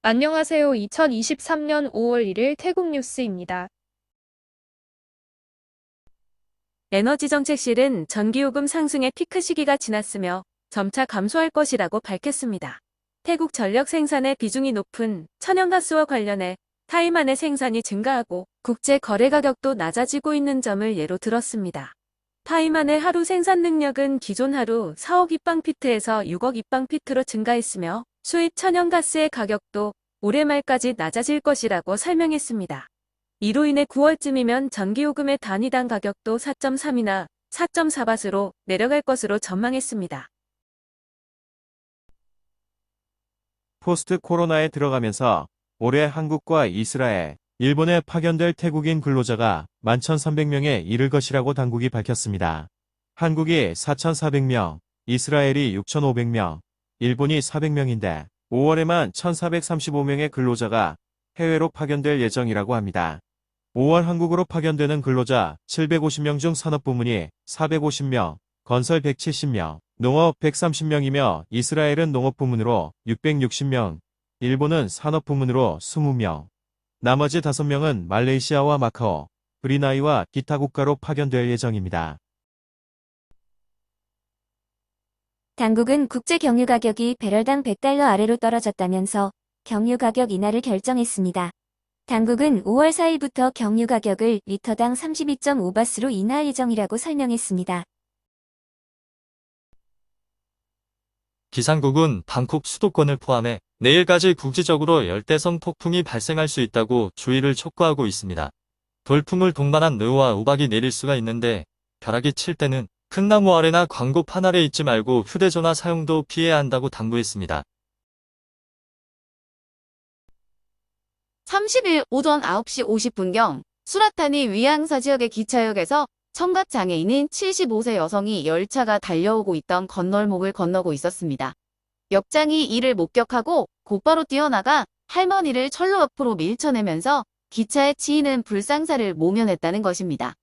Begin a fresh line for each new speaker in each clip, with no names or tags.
안녕하세요. 2023년 5월 1일 태국 뉴스입니다.
에너지정책실은 전기요금 상승의 피크 시기가 지났으며 점차 감소할 것이라고 밝혔습니다. 태국 전력 생산의 비중이 높은 천연가스와 관련해 타이만의 생산이 증가하고 국제 거래 가격도 낮아지고 있는 점을 예로 들었습니다. 타이만의 하루 생산 능력은 기존 하루 4억 입방피트에서 6억 입방피트로 증가했으며 수입 천연가스의 가격도 올해 말까지 낮아질 것이라고 설명했습니다. 이로 인해 9월쯤이면 전기요금의 단위당 가격도 4.3이나 4.4밭으로 내려갈 것으로 전망했습니다.
포스트 코로나에 들어가면서 올해 한국과 이스라엘, 일본에 파견될 태국인 근로자가 11,300명에 이를 것이라고 당국이 밝혔습니다. 한국이 4,400명, 이스라엘이 6,500명, 일본이 400명인데 5월에만 1,435명의 근로자가 해외로 파견될 예정이라고 합니다. 5월 한국으로 파견되는 근로자 750명 중 산업부문이 450명, 건설 170명, 농업 130명이며 이스라엘은 농업부문으로 660명, 일본은 산업부문으로 20명, 나머지 5명은 말레이시아와 마카오, 브리나이와 기타 국가로 파견될 예정입니다.
당국은 국제 경유 가격이 배럴당 100달러 아래로 떨어졌다면서 경유 가격 인하를 결정했습니다. 당국은 5월 4일부터 경유 가격을 리터당 32.5바스로 인하할 예정이라고 설명했습니다.
기상국은 방콕 수도권을 포함해 내일까지 국지적으로 열대성 폭풍이 발생할 수 있다고 주의를 촉구하고 있습니다. 돌풍을 동반한 느우와 우박이 내릴 수가 있는데 벼락이 칠 때는 큰 나무 아래나 광고판 아래 있지 말고 휴대전화 사용도 피해야 한다고 당부했습니다.
30일 오전 9시 50분경 수라타니 위앙사 지역의 기차역에서 청각장애인인 75세 여성이 열차가 달려오고 있던 건널목을 건너고 있었습니다. 역장이 이를 목격하고 곧바로 뛰어나가 할머니를 철로 옆으로 밀쳐내면서 기차에 치이는 불상사를 모면했다는 것입니다.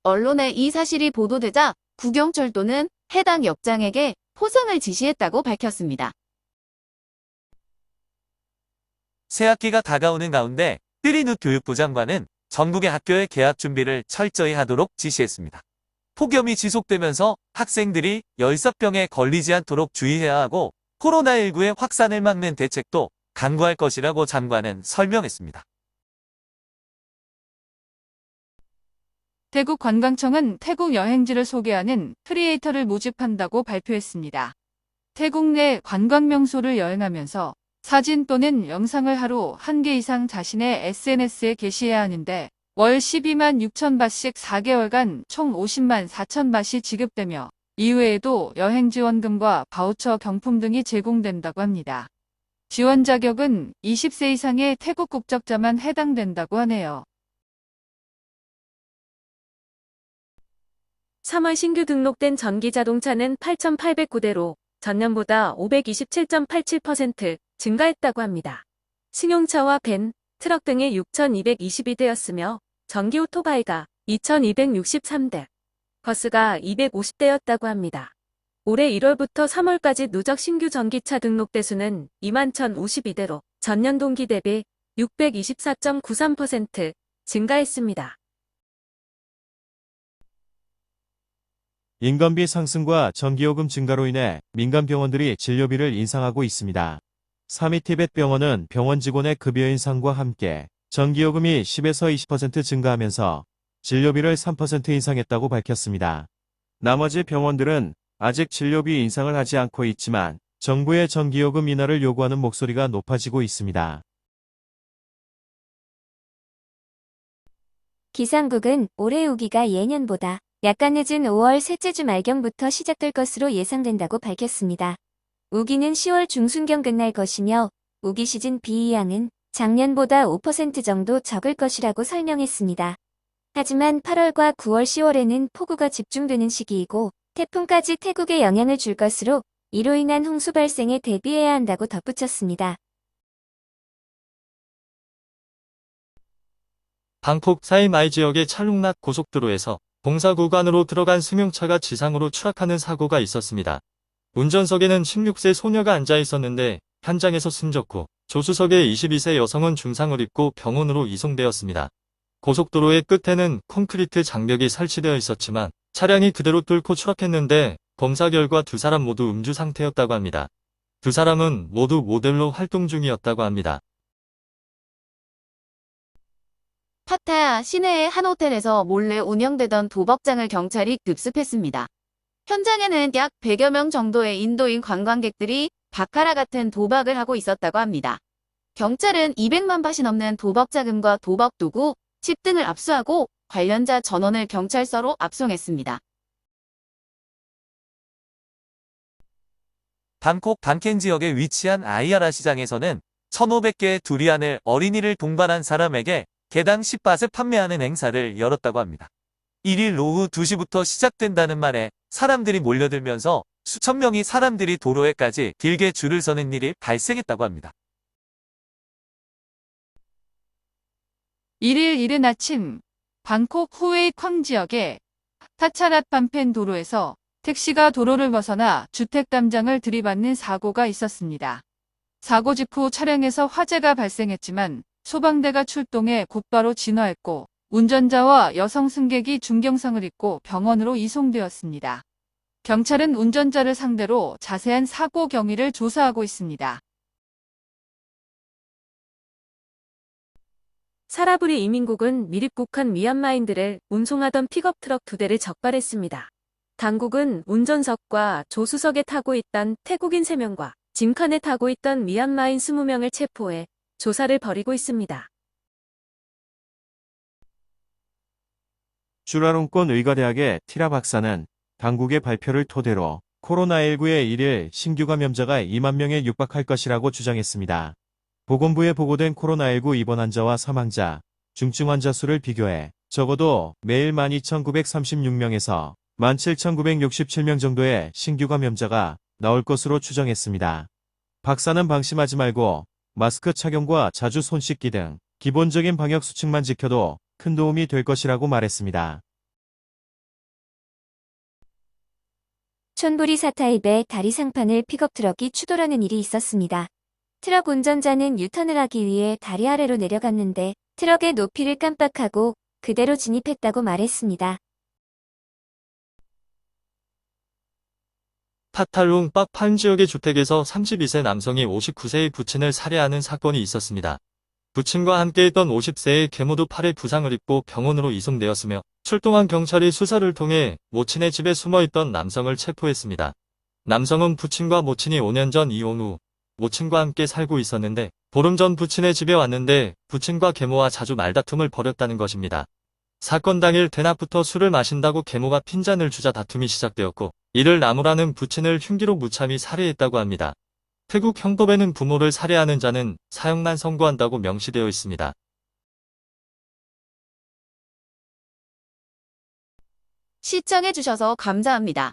언론에 이 사실이 보도되자 국영철도는 해당 역장에게 포상을 지시했다고 밝혔습니다.
새학기가 다가오는 가운데 트리누 교육부 장관은 전국의 학교의 개학 준비를 철저히 하도록 지시했습니다. 폭염이 지속되면서 학생들이 열사병에 걸리지 않도록 주의해야 하고 코로나19의 확산을 막는 대책도 강구할 것이라고 장관은 설명했습니다.
태국 관광청은 태국 여행지를 소개하는 크리에이터를 모집한다고 발표했습니다. 태국 내 관광 명소를 여행하면서 사진 또는 영상을 하루 1개 이상 자신의 SNS에 게시해야 하는데 월 12만 6천 바트씩 4개월간 총 50만 4천 바트이 지급되며 이외에도 여행 지원금과 바우처 경품 등이 제공된다고 합니다. 지원 자격은 20세 이상의 태국 국적자만 해당된다고 하네요.
3월 신규 등록된 전기자동차는 8,809대로 전년보다 527.87% 증가했다고 합니다. 승용차와 밴, 트럭 등이 6,222대였으며 전기 오토바이가 2,263대, 버스가 250대였다고 합니다. 올해 1월부터 3월까지 누적 신규 전기차 등록 대수는 21,052대로 전년 동기 대비 624.93% 증가했습니다.
인건비 상승과 전기요금 증가로 인해 민간 병원들이 진료비를 인상하고 있습니다. 사미티벳 병원은 병원 직원의 급여 인상과 함께 전기요금이 10에서 20% 증가하면서 진료비를 3% 인상했다고 밝혔습니다. 나머지 병원들은 아직 진료비 인상을 하지 않고 있지만 정부의 전기요금 인하를 요구하는 목소리가 높아지고 있습니다.
기상국은 올해 우기가 예년보다 약간 늦은 5월 셋째 주 말경부터 시작될 것으로 예상된다고 밝혔습니다. 우기는 10월 중순경 끝날 것이며 우기 시즌 비 양은 작년보다 5% 정도 적을 것이라고 설명했습니다. 하지만 8월과 9월 10월에는 폭우가 집중되는 시기이고 태풍까지 태국에 영향을 줄 것으로 이로 인한 홍수 발생에 대비해야 한다고 덧붙였습니다.
방콕 사이마이 지역의 찰룽낫 고속도로에서 봉사 구간으로 들어간 승용차가 지상으로 추락하는 사고가 있었습니다. 운전석에는 16세 소녀가 앉아 있었는데 현장에서 숨졌고 조수석의 22세 여성은 중상을 입고 병원으로 이송되었습니다. 고속도로의 끝에는 콘크리트 장벽이 설치되어 있었지만 차량이 그대로 뚫고 추락했는데 검사 결과 두 사람 모두 음주 상태였다고 합니다. 두 사람은 모두 모델로 활동 중이었다고 합니다.
파타야 시내의 한 호텔에서 몰래 운영되던 도박장을 경찰이 급습했습니다. 현장에는 약 100여 명 정도의 인도인 관광객들이 바카라 같은 도박을 하고 있었다고 합니다. 경찰은 200만 바시 넘는 도박 자금과 도박 도구, 칩 등을 압수하고 관련자 전원을 경찰서로 압송했습니다.
방콕 반켄 지역에 위치한 아이아라 시장에서는 1,500개의 두리안을 어린이를 동반한 사람에게 개당 10밭을 판매하는 행사를 열었다고 합니다. 1일 오후 2시부터 시작된다는 말에 사람들이 몰려들면서 수천 명의 사람들이 도로에까지 길게 줄을 서는 일이 발생했다고 합니다.
1일 이른 아침 방콕 후웨이 쾅 지역의 타차랏 반펜 도로에서 택시가 도로를 벗어나 주택 담장을 들이받는 사고가 있었습니다. 사고 직후 차량에서 화재가 발생했지만 소방대가 출동해 곧바로 진화했고 운전자와 여성 승객이 중경상을 입고 병원으로 이송되었습니다. 경찰은 운전자를 상대로 자세한 사고 경위를 조사하고 있습니다.
사라브리 이민국은 미립국한 미얀마인들을 운송하던 픽업 트럭 2대를 적발했습니다. 당국은 운전석과 조수석에 타고 있던 태국인 3명과 짐칸에 타고 있던 미얀마인 20명을 체포해 조사를 벌이고 있습니다.
쭈라롱권 의과대학의 티라 박사는 당국의 발표를 토대로 코로나19의 1일 신규 감염자가 2만 명에 육박할 것이라고 주장했습니다. 보건부에 보고된 코로나19 입원 환자와 사망자, 중증 환자 수를 비교해 적어도 매일 12,936명에서 17,967명 정도의 신규 감염자가 나올 것으로 추정했습니다. 박사는 방심하지 말고 마스크 착용과 자주 손 씻기 등 기본적인 방역 수칙만 지켜도 큰 도움이 될 것이라고 말했습니다.
촌부리 사타입에 다리 상판을 픽업 트럭이 추돌하는 일이 있었습니다. 트럭 운전자는 유턴을 하기 위해 다리 아래로 내려갔는데 트럭의 높이를 깜빡하고 그대로 진입했다고 말했습니다.
파탈룽 빡판 지역의 주택에서 32세 남성이 59세의 부친을 살해하는 사건이 있었습니다. 부친과 함께 있던 50세의 계모도 팔에 부상을 입고 병원으로 이송되었으며 출동한 경찰이 수사를 통해 모친의 집에 숨어있던 남성을 체포했습니다. 남성은 부친과 모친이 5년 전 이혼 후 모친과 함께 살고 있었는데 보름 전 부친의 집에 왔는데 부친과 계모와 자주 말다툼을 벌였다는 것입니다. 사건 당일 대낮부터 술을 마신다고 계모가 핀잔을 주자 다툼이 시작되었고 이를 나무라는 부친을 흉기로 무참히 살해했다고 합니다. 태국 형법에는 부모를 살해하는 자는 사형만 선고한다고 명시되어 있습니다.
시청해주셔서 감사합니다.